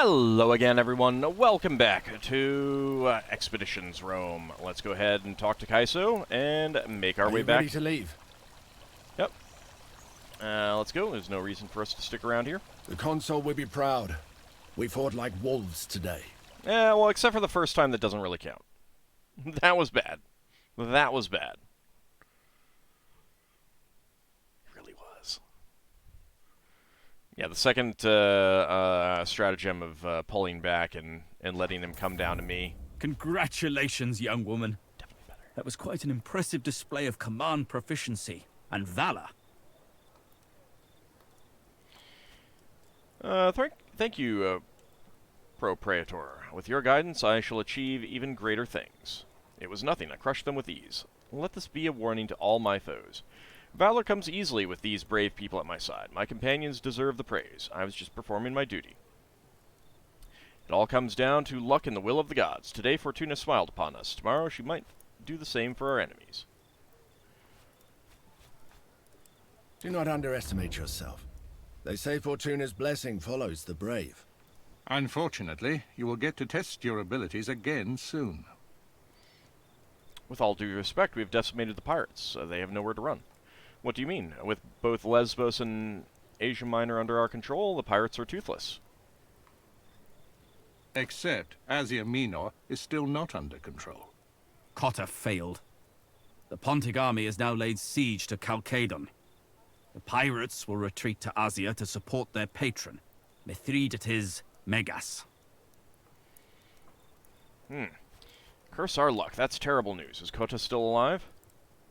Hello again, everyone. Welcome back to Expeditions Rome. Let's go ahead and talk to Kaiso and make our way back. Ready to leave? Yep. Let's go. There's no reason for us to stick around here. The consul will be proud. We fought like wolves today. Yeah, well, except for the first time, that doesn't really count. That was bad. That was bad. It really was. Yeah, the second stratagem of pulling back and letting them come down to me. Congratulations, young woman. Definitely better. That was quite an impressive display of command proficiency and valor. Thank you, Praetor. With your guidance, I shall achieve even greater things. It was nothing. I crushed them with ease. Let this be a warning to all my foes. Valor comes easily with these brave people at my side. My companions deserve the praise. I was just performing my duty. It all comes down to luck and the will of the gods. Today Fortuna smiled upon us. Tomorrow she might do the same for our enemies. Do not underestimate yourself. They say Fortuna's blessing follows the brave. Unfortunately, you will get to test your abilities again soon. With all due respect, we have decimated the pirates. They have nowhere to run. What do you mean? With both Lesbos and Asia Minor under our control, the pirates are toothless. Except Asia Minor is still not under control. Cotta failed. The Pontic army has now laid siege to Chalcedon. The pirates will retreat to Asia to support their patron, Mithridates Megas. Curse our luck. That's terrible news. Is Cotta still alive?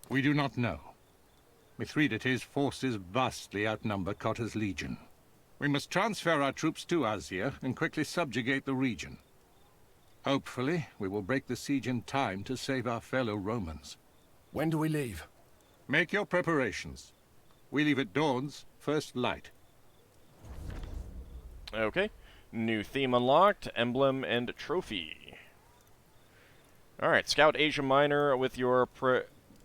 We do not know. Mithridates' forces vastly outnumber Cotta's legion. We must transfer our troops to Asia and quickly subjugate the region. Hopefully, we will break the siege in time to save our fellow Romans. When do we leave? Make your preparations. We leave at dawn's first light. Okay. New theme unlocked, emblem and trophy. Alright, scout Asia Minor with your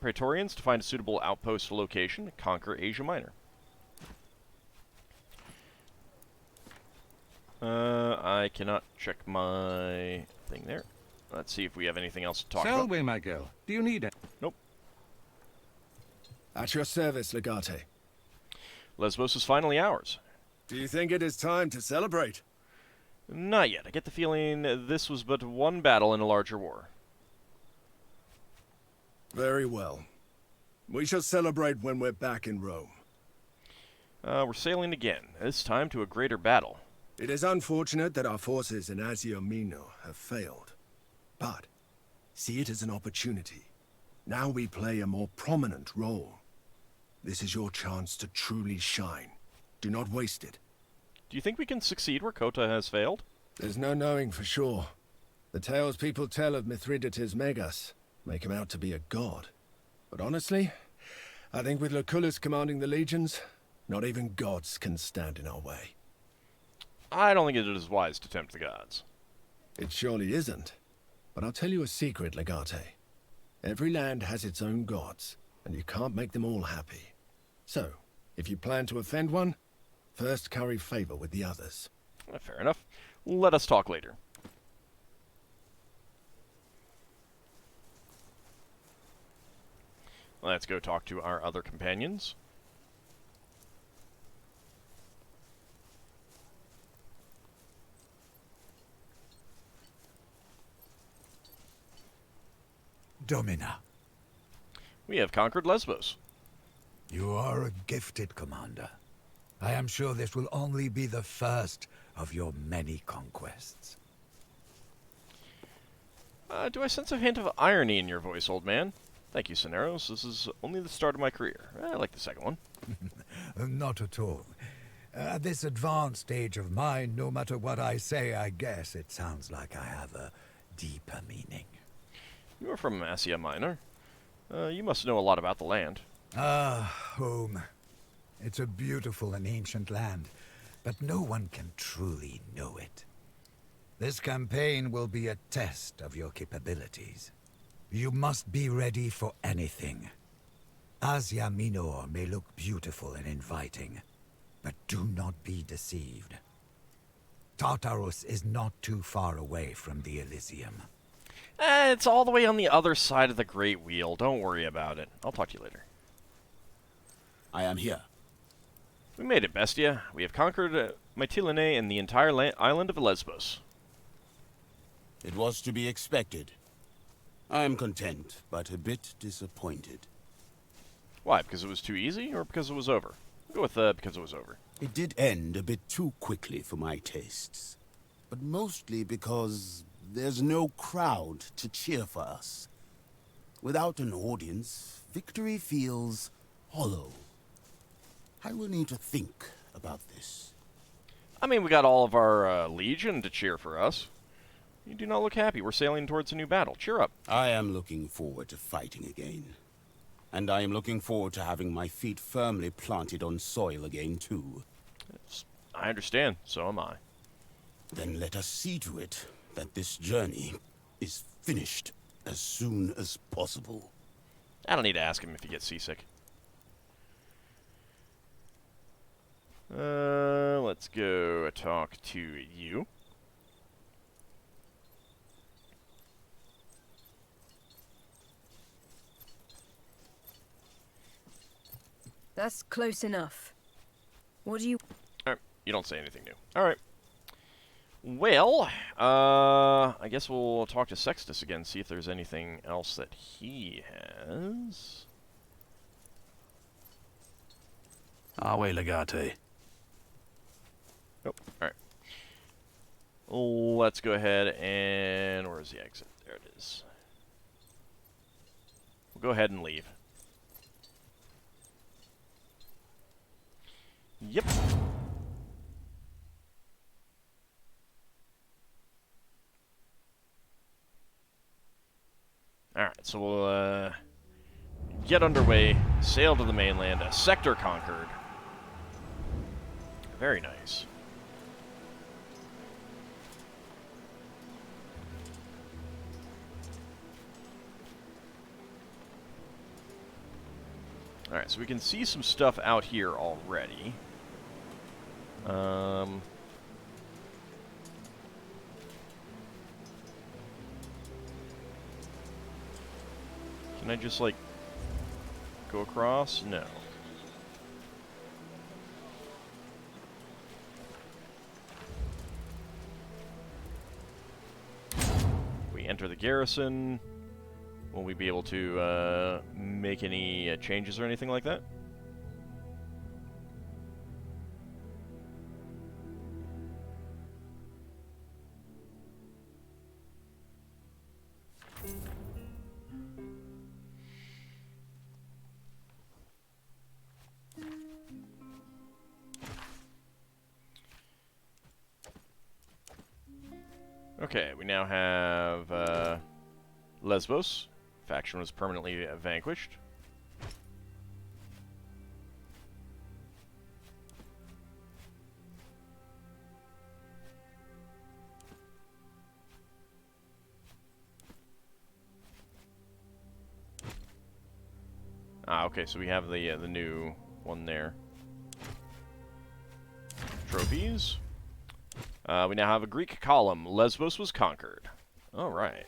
Praetorians to find a suitable outpost location. Conquer Asia Minor. I cannot check my thing there. Let's see if we have anything else to talk about. Selway, my girl, do you need it? Nope. At your service, Legate. Lesbos is finally ours. Do you think it is time to celebrate? Not yet. I get the feeling this was but one battle in a larger war. Very well. We shall celebrate when we're back in Rome. We're sailing again, this time to a greater battle. It is unfortunate that our forces in Asia Minor have failed. But see it as an opportunity. Now we play a more prominent role. This is your chance to truly shine. Do not waste it. Do you think we can succeed where Cotta has failed? There's no knowing for sure. The tales people tell of Mithridates Megas make him out to be a god. But honestly, I think with Lucullus commanding the legions, not even gods can stand in our way. I don't think it is wise to tempt the gods. It surely isn't. But I'll tell you a secret, Legate. Every land has its own gods, and you can't make them all happy. So, if you plan to offend one, first curry favor with the others. Fair enough. Let us talk later. Let's go talk to our other companions. Domina, We have conquered Lesbos. you are a gifted commander. I am sure this will only be the first of your many conquests. Do I sense a hint of irony in your voice, old man? Thank you, Cineros. This is only the start of my career. I like the second one. Not at all. At this advanced stage of mine, no matter what I say, I guess it sounds like I have a deeper meaning. You are from Asia Minor. You must know a lot about the land. Home. It's a beautiful and ancient land, but no one can truly know it. This campaign will be a test of your capabilities. You must be ready for anything. Asia Minor may look beautiful and inviting, but do not be deceived. Tartarus is not too far away from the Elysium. It's all the way on the other side of the Great Wheel. Don't worry about it. I'll talk to you later. I am here. We made it, Bestia. We have conquered Mytilene and the entire island of Lesbos. It was to be expected. I am content, but a bit disappointed. Why? Because it was too easy, or because it was over? I'll go with because it was over. It did end a bit too quickly for my tastes. But mostly because there's no crowd to cheer for us. Without an audience, victory feels hollow. I will need to think about this. I mean, we got all of our legion to cheer for us. You do not look happy. We're sailing towards a new battle. Cheer up. I am looking forward to fighting again. And I am looking forward to having my feet firmly planted on soil again, too. I understand. So am I. Then let us see to it that this journey is finished as soon as possible. I don't need to ask him if he gets seasick. Let's go talk to you. That's close enough. What do you... Alright, you don't say anything new. Alright. Well, I guess we'll talk to Sextus again, see if there's anything else that he has. Awe Legate. Oh, alright. Let's go ahead and... Where's the exit? There it is. We'll go ahead and leave. Yep. Alright, so we'll get underway, sail to the mainland, a sector conquered. Very nice. Alright, so we can see some stuff out here already. Can I just, like, go across? No. We enter the garrison. Will we be able to make any changes or anything like that? Okay, we now have Lesbos. Faction was permanently vanquished. Ah, okay, so we have the new one there. Trophies. We now have a Greek column. Lesbos was conquered. All right.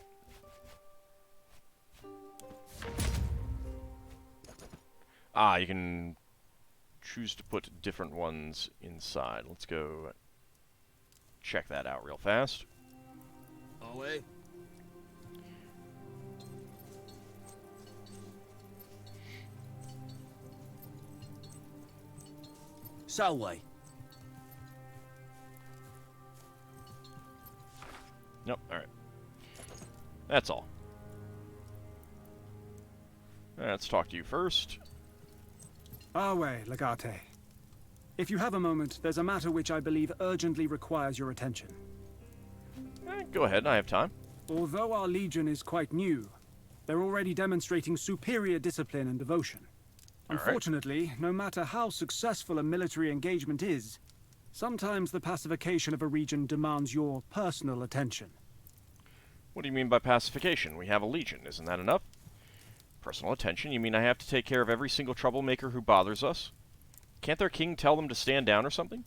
Ah, you can choose to put different ones inside. Let's go check that out real fast. Away. Salway. Nope, alright. That's all. Let's talk to you first. Awe, Legate. If you have a moment, there's a matter which I believe urgently requires your attention. Go ahead, I have time. Although our legion is quite new, they're already demonstrating superior discipline and devotion. Unfortunately, no matter how successful a military engagement is, sometimes the pacification of a region demands your personal attention. What do you mean by pacification? We have a legion, isn't that enough? Personal attention? You mean I have to take care of every single troublemaker who bothers us? Can't their king tell them to stand down or something?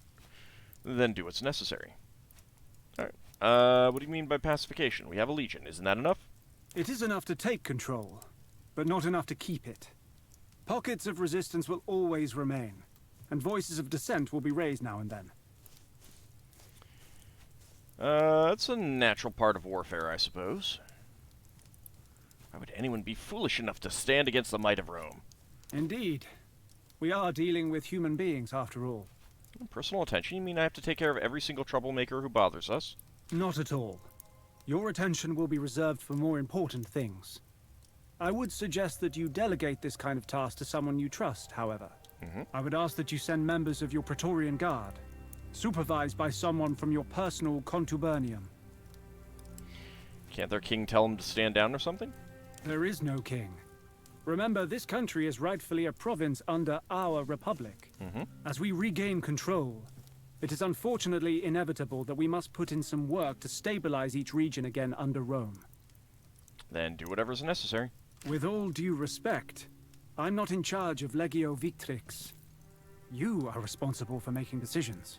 Then do what's necessary. Alright. What do you mean by pacification? We have a legion. Isn't that enough? It is enough to take control, but not enough to keep it. Pockets of resistance will always remain, and voices of dissent will be raised now and then. That's a natural part of warfare, I suppose. Why would anyone be foolish enough to stand against the might of Rome? Indeed. We are dealing with human beings, after all. Personal attention? You mean I have to take care of every single troublemaker who bothers us? Not at all. Your attention will be reserved for more important things. I would suggest that you delegate this kind of task to someone you trust, however. I would ask that you send members of your Praetorian Guard, supervised by someone from your personal contubernium. Can't their king tell them to stand down or something? There is no king. Remember, this country is rightfully a province under our republic. As we regain control, it is unfortunately inevitable that we must put in some work to stabilize each region again under Rome. Then do whatever's necessary. With all due respect, I'm not in charge of Legio Victrix. You are responsible for making decisions.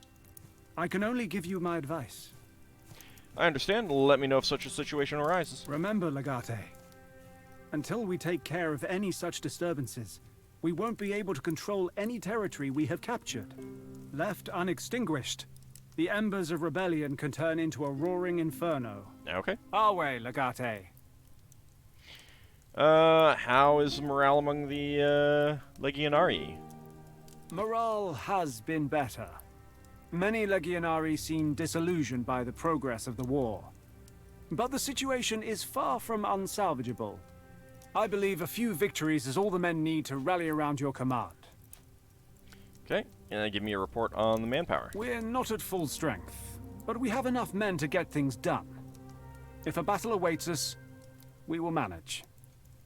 I can only give you my advice. I understand. Let me know if such a situation arises. Remember, Legate, until we take care of any such disturbances, we won't be able to control any territory we have captured. Left unextinguished, the embers of rebellion can turn into a roaring inferno. Okay. Our way, Legate. How is morale among the, Legionari? Morale has been better. Many Legionari seem disillusioned by the progress of the war. But the situation is far from unsalvageable. I believe a few victories is all the men need to rally around your command. Okay, and give me a report on the manpower. We're not at full strength, but we have enough men to get things done. If a battle awaits us, we will manage.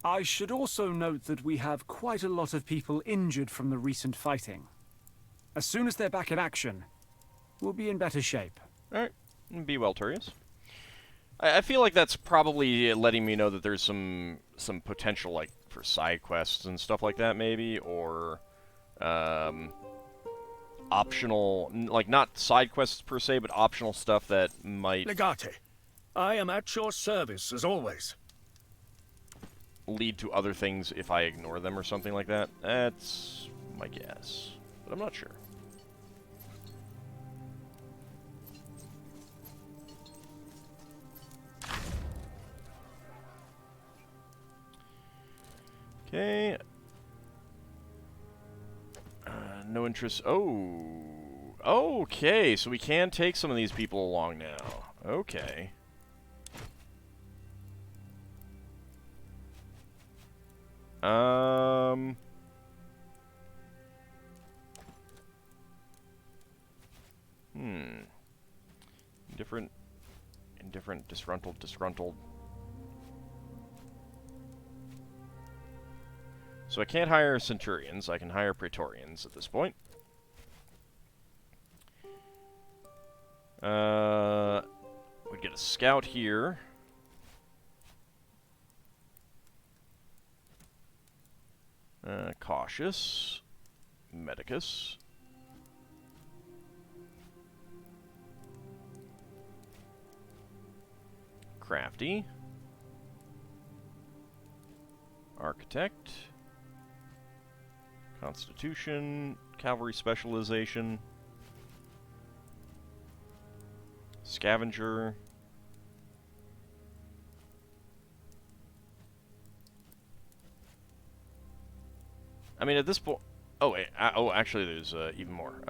I should also note that we have quite a lot of people injured from the recent fighting. As soon as they're back in action, we'll be in better shape. Alright, be well, Turius. I feel like that's probably letting me know that there's some potential, like, for side quests and stuff like that, maybe, or, optional, like, not side quests per se, but optional stuff that might Legate, I am at your service, as always. lead to other things if I ignore them or something like that. That's my guess, but I'm not sure. Okay. No interest. Oh. Okay, so we can take some of these people along now. Okay. Indifferent, disgruntled. So I can't hire Centurions, I can hire Praetorians at this point. We'd get a scout here. Cautious. Medicus. Crafty. Architect. Constitution. Cavalry specialization. Scavenger. I mean, at this point... Oh, wait. Oh, actually, there's even more.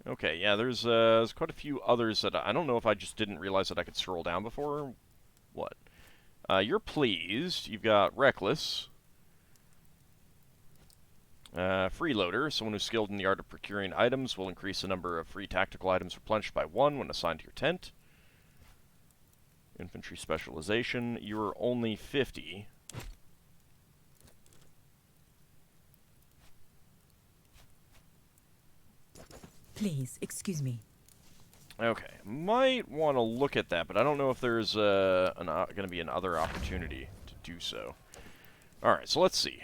Okay, yeah, there's quite a few others that I don't know if I just didn't realize that I could scroll down before or what. You're pleased. You've got Reckless. Freeloader, someone who's skilled in the art of procuring items, will increase the number of free tactical items replenished by 1 when assigned to your tent. Infantry specialization, you're only 50. Please, excuse me. Okay, might want to look at that, but I don't know if there's going to be another opportunity to do so. Alright, so let's see.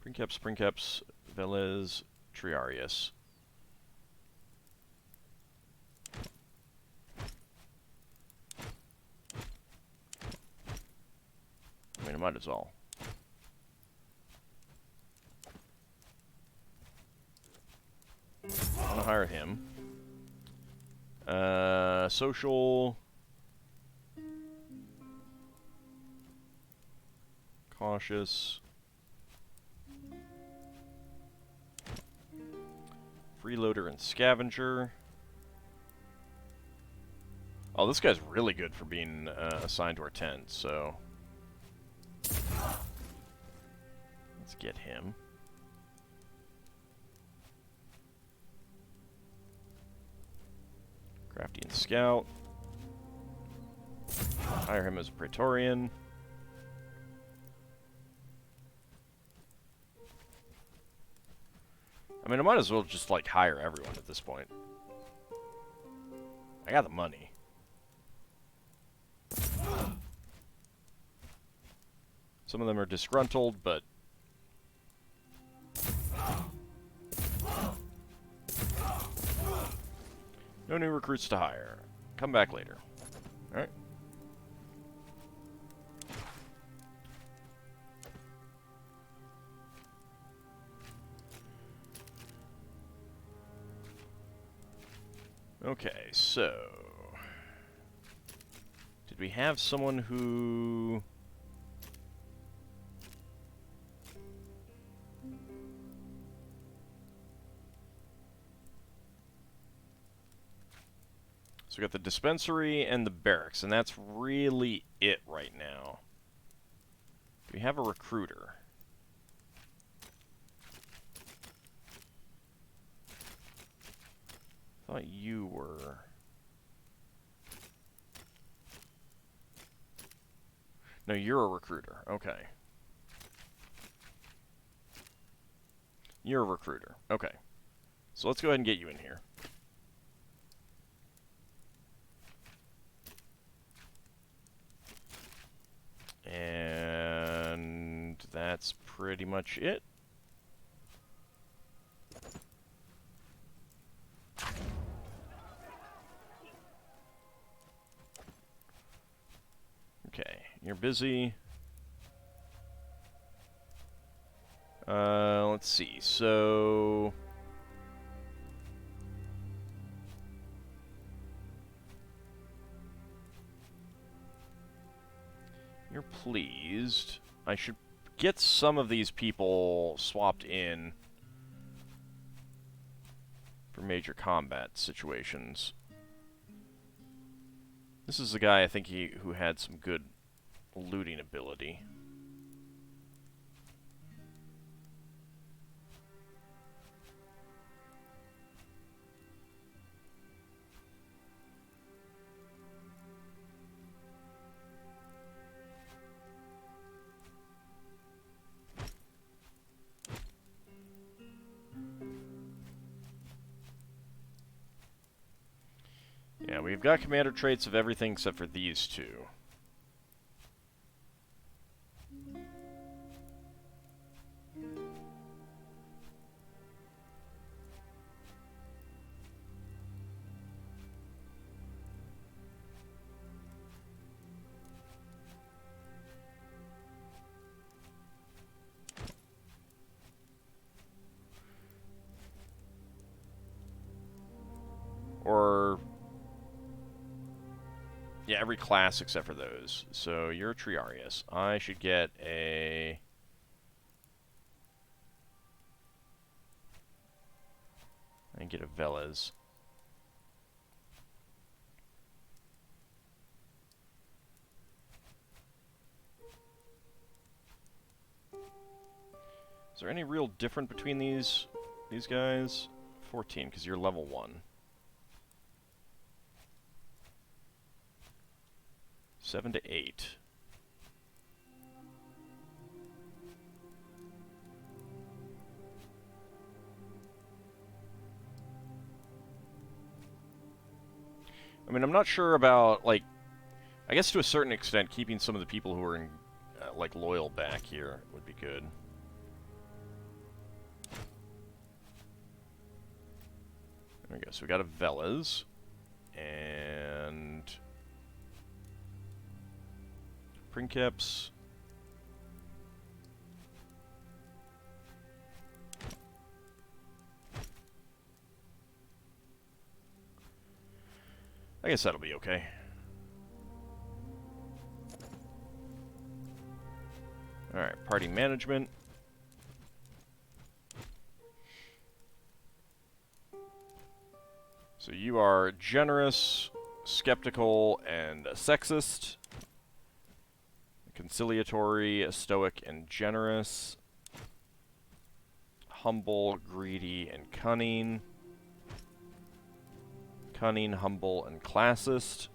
Princeps, Velez, Triarius. I mean, I might as well. I want to hire him. Social. Cautious. Freeloader and Scavenger. Oh, this guy's really good for being assigned to our tent, so... let's get him. Crafty and Scout. Hire him as a Praetorian. I mean, I might as well just, like, hire everyone at this point. I got the money. Some of them are disgruntled, but... no new recruits to hire. Come back later. Alright. Okay, so... did we have someone who... so we got the dispensary and the barracks, and that's really it right now. Do we have a recruiter? I thought you were... no, you're a recruiter. Okay. You're a recruiter. Okay. So let's go ahead and get you in here. And that's pretty much it. Okay, you're busy. Let's see, so... you're pleased. I should get some of these people swapped in for major combat situations. This is the guy I think who had some good looting ability. Yeah, we've got commander traits of everything except for these two. Or... yeah, every class except for those. So you're a Triarius. I should get a... and get a Velez. Is there any real difference between these guys? 14, because you're level 1. 7 to 8. I mean, I'm not sure about, like, I guess to a certain extent, keeping some of the people who are in, like, loyal back here would be good. Okay, so we got a Velas. And... Princeps. I guess that'll be okay. Alright, party management. So you are generous, skeptical, and sexist. Conciliatory, stoic, and generous. Humble, greedy, and cunning. Cunning, humble, and classist.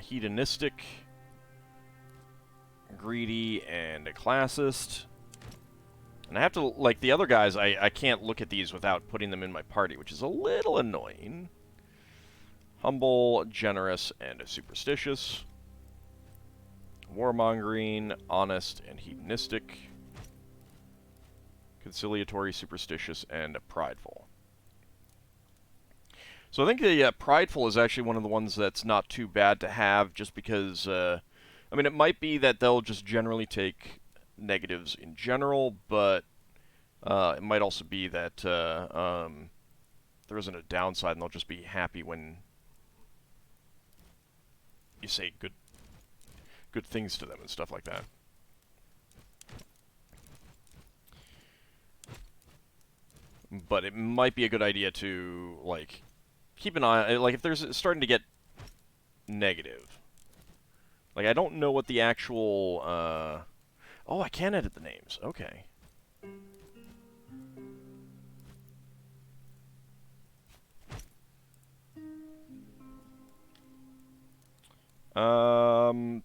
Hedonistic, greedy, and a classist. And I have to, like, the other guys, I can't look at these without putting them in my party, which is a little annoying. Humble, generous, and superstitious. Warmongering, honest, and hedonistic. Conciliatory, superstitious, and prideful. So I think the prideful is actually one of the ones that's not too bad to have, just because, I mean, it might be that they'll just generally take negatives in general, but it might also be that there isn't a downside, and they'll just be happy when you say good things to them and stuff like that. But it might be a good idea to, like, keep an eye, like, if there's starting to get negative. Like, I don't know what the actual, oh, I can edit the names. Okay. I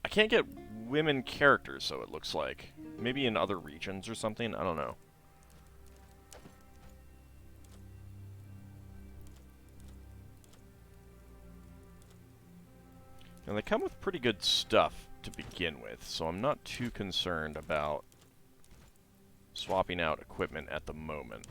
can't get women characters, so it looks like. Maybe in other regions or something? I don't know. And they come with pretty good stuff to begin with, so I'm not too concerned about swapping out equipment at the moment.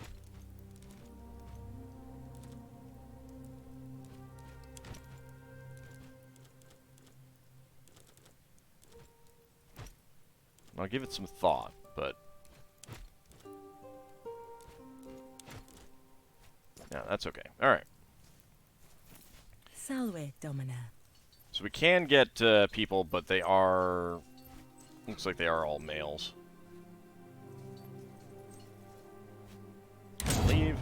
I'll give it some thought, but... yeah, that's okay. Alright. Salve, Domina. So we can get people, but they are... looks like they are all males. Leave.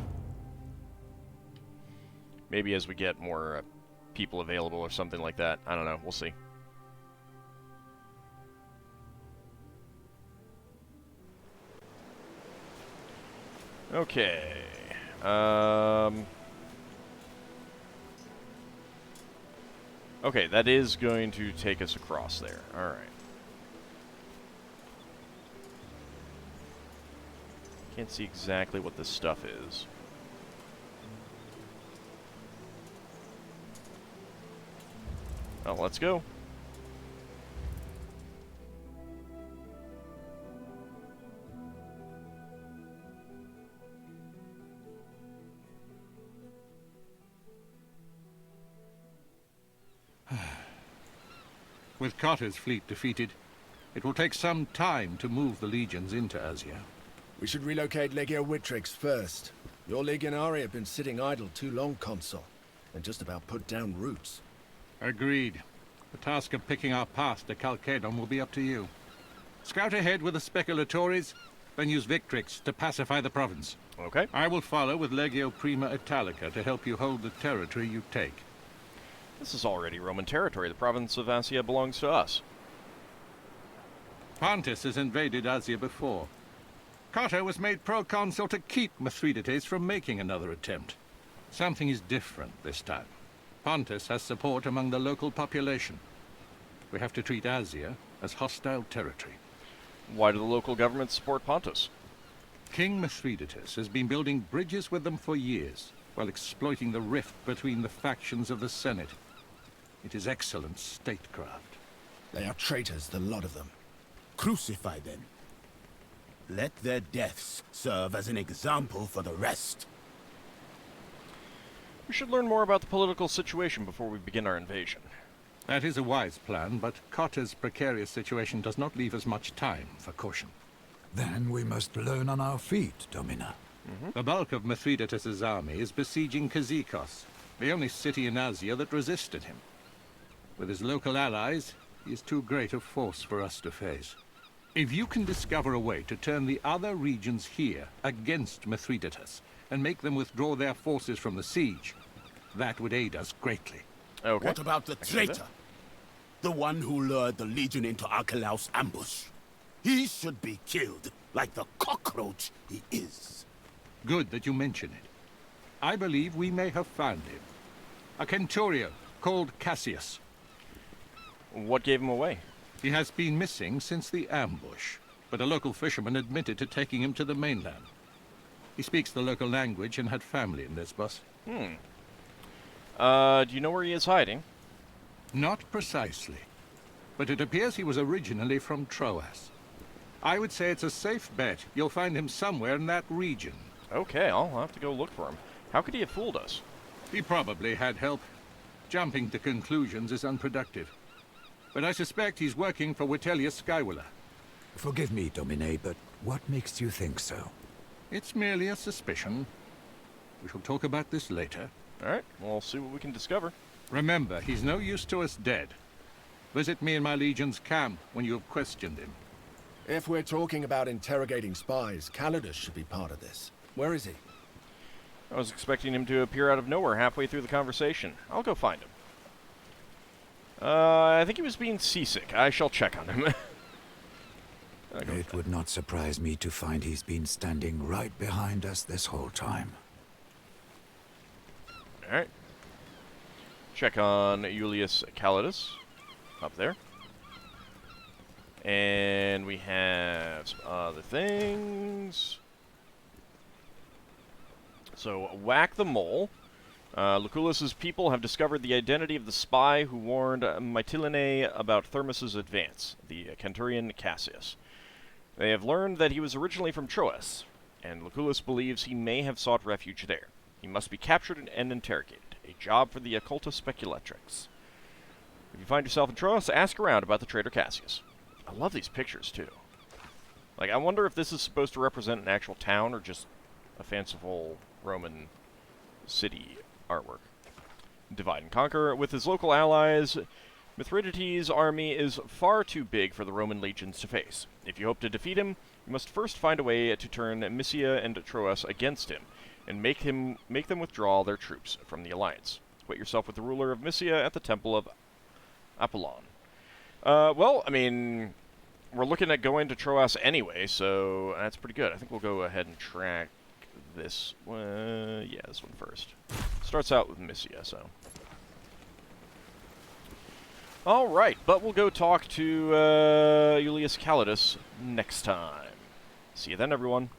Maybe as we get more people available or something like that. I don't know. We'll see. Okay. Okay, that is going to take us across there. Alright. Can't see exactly what this stuff is. Oh, let's go. With Carter's fleet defeated, it will take some time to move the legions into Asia. We should relocate Legio Witrix first. Your legionari have been sitting idle too long, Consul, and just about put down roots. Agreed. The task of picking our path to Chalcedon will be up to you. Scout ahead with the speculatories, then use Victrix to pacify the province. Okay. I will follow with Legio Prima Italica to help you hold the territory you take. This is already Roman territory. The province of Asia belongs to us. Pontus has invaded Asia before. Carter was made proconsul to keep Mithridates from making another attempt. Something is different this time. Pontus has support among the local population. We have to treat Asia as hostile territory. Why do the local governments support Pontus? King Mithridates has been building bridges with them for years, while exploiting the rift between the factions of the Senate. It is excellent statecraft. They are traitors, the lot of them. Crucify them. Let their deaths serve as an example for the rest. We should learn more about the political situation before we begin our invasion. That is a wise plan, but Cotter's precarious situation does not leave us much time for caution. Then we must learn on our feet, Domina. The bulk of Mithridates' army is besieging Kazikos, the only city in Asia that resisted him. With his local allies, he is too great a force for us to face. If you can discover a way to turn the other regions here against Mithridates, and make them withdraw their forces from the siege, that would aid us greatly. Okay. What about the traitor? The one who lured the Legion into Archelaus' ambush? He should be killed, like the cockroach he is. Good that you mention it. I believe we may have found him. A Centurio called Cassius. What gave him away? He has been missing since the ambush, but a local fisherman admitted to taking him to the mainland. He speaks the local language and had family in Lesbos. Do you know where he is hiding? Not precisely, but it appears he was originally from Troas. I would say it's a safe bet you'll find him somewhere in that region. Okay, I'll have to go look for him. How could he have fooled us? He probably had help. Jumping to conclusions is unproductive. But I suspect he's working for Vitellius Skywiller. Forgive me, Domine, but what makes you think so? It's merely a suspicion. We shall talk about this later. Alright, well, we'll see what we can discover. Remember, he's no use to us dead. Visit me in my legion's camp when you have questioned him. If we're talking about interrogating spies, Calidus should be part of this. Where is he? I was expecting him to appear out of nowhere halfway through the conversation. I'll go find him. I think he was being seasick. I shall check on him. It would not surprise me to find he's been standing right behind us this whole time. Alright. Check on Julius Calidus. Up there. And we have some other things. So, Whack the Mole. Lucullus's people have discovered the identity of the spy who warned Mytilene about Thermus's advance, the Centurion Cassius. They have learned that he was originally from Troas, and Lucullus believes he may have sought refuge there. He must be captured and interrogated, a job for the Occulta Speculatrix. If you find yourself in Troas, ask around about the traitor Cassius. I love these pictures, too. Like, I wonder if this is supposed to represent an actual town or just a fanciful Roman city artwork. Divide and conquer. With his local allies, Mithridates' army is far too big for the Roman legions to face. If you hope to defeat him, you must first find a way to turn Mysia and Troas against him, and make them withdraw their troops from the alliance. Acquaint yourself with the ruler of Mysia at the Temple of Apollon. Well, I mean, we're looking at going to Troas anyway, so that's pretty good. I think we'll go ahead and track this one. Yeah, this one first. Starts out with Mysia, so. Alright, but we'll go talk to Julius Calidus next time. See you then, everyone.